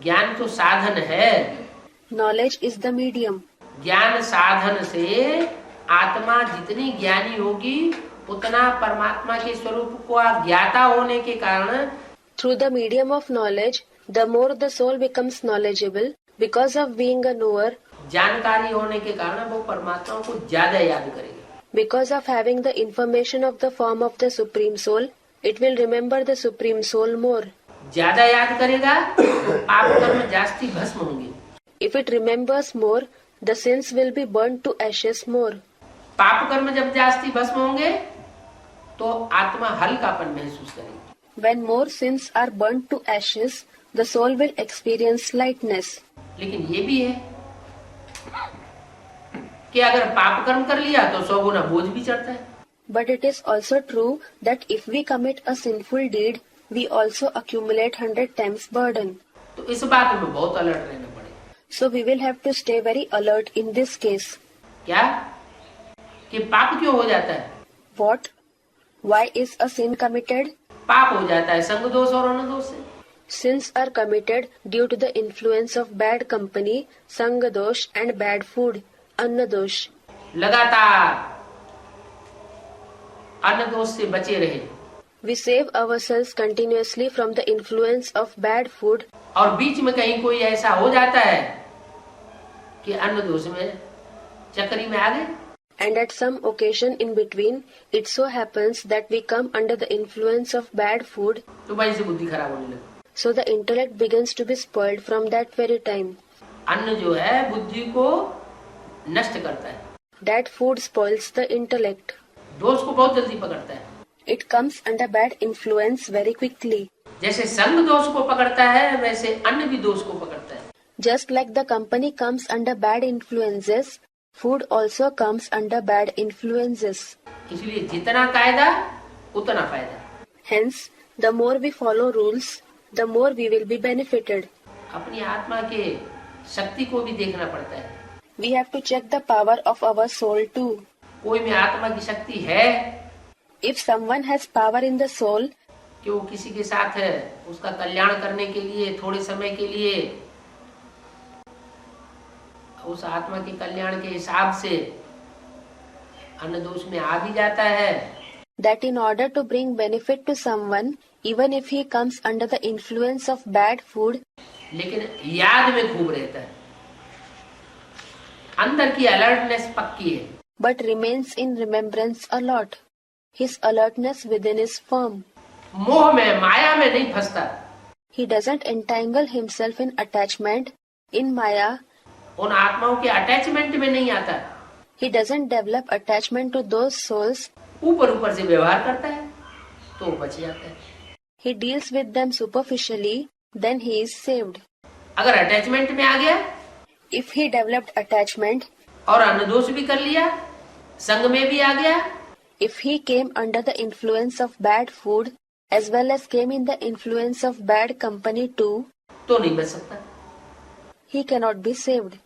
ज्ञान तो साधन है। Knowledge is the medium. ज्ञान साधन से आत्मा जितनी ज्ञानी होगी उतना परमात्मा के स्वरूप को ज्ञाता होने के कारण Through the medium of knowledge, the more the soul becomes knowledgeable, because of being a knower, जानकारी होने के कारण वो परमात्मा को ज्यादा याद करेगी। because of having the information of the form of the Supreme Soul, it will remember the Supreme Soul more. ज्यादा याद करेगा तो पाप कर्म जास्ती भस्म होंगे। If it remembers more, the sins will be burnt to ashes more. पाप कर्म जब जास्ती भस्म होंगे तो आत्मा हल्कापन महसूस करेगी। When more sins are burnt to ashes, the soul will experience lightness. लेकिन ये भी है कि अगर पाप कर्म कर लिया तो 100 गुना बोझ भी चढ़ता है। But it is also true that if we commit a sinful deed, we also accumulate 100 times burden. तो इस बात में बहुत अलर्ट रहना पड़ेगा। So we will have to stay very alert in this case. क्या कि पाप क्यों हो जाता है? What? Why is a sin committed? पाप हो जाता है संग दोष और अन्न दोष से। Sins are committed due to the influence of bad company, sanga dosh, and bad food, anna dosh. लगातार अन्न दोष से बचे रहे We save ourselves continuously from the influence of bad food, और बीच में कहीं कोई ऐसा हो जाता है कि अन्न दोष में चक्री में आ गए and at some occasion in between, it so happens that we come under the influence of bad food, तो वहीं से बुद्धि खराब होने लगी। so the intellect begins to be spoiled from that very time. अन्न जो है बुद्धि को नष्ट करता है। That food spoils the intellect. दोष को बहुत जल्दी पकड़ता है। It comes under bad influence very quickly. जैसे संग दोष को पकड़ता है वैसे अन्न भी दोष को पकड़ता है। Just like the company comes under bad influences, food also comes under bad influences. इसलिए जितना कायदा उतना फायदा। Hence, the more we follow rules, the more we will be benefited. अपनी आत्मा के शक्ति को भी देखना पड़ता है। We have to check the power of our soul too. कोई में आत्मा की शक्ति है If someone has power in the soul, कि वो किसी के साथ है उसका कल्याण करने के लिए थोड़े समय के लिए उस आत्मा के कल्याण के हिसाब से अन्न दोष में आ भी जाता है, that in order to bring benefit to someone, even if he comes under the influence of bad food, लेकिन याद में खूब रहता है। अंदर की अलर्टनेस पक्की है। but remains in remembrance a lot. His alertness within is firm. मोह में माया में नहीं फंसता। He doesn't entangle himself in attachment, in Maya. उन आत्माओं के अटैचमेंट में नहीं आता। He doesn't develop attachment to those souls. ऊपर ऊपर से व्यवहार करता है तो बच जाता है। He deals with them superficially, then he is saved. अगर अटैचमेंट में आ गया If he developed attachment, और अन्न दोष भी कर लिया, संग में भी आ गया, if he came under the influence of bad food, as well as came in the influence of bad company too, तो नहीं बच सकता। he cannot be saved.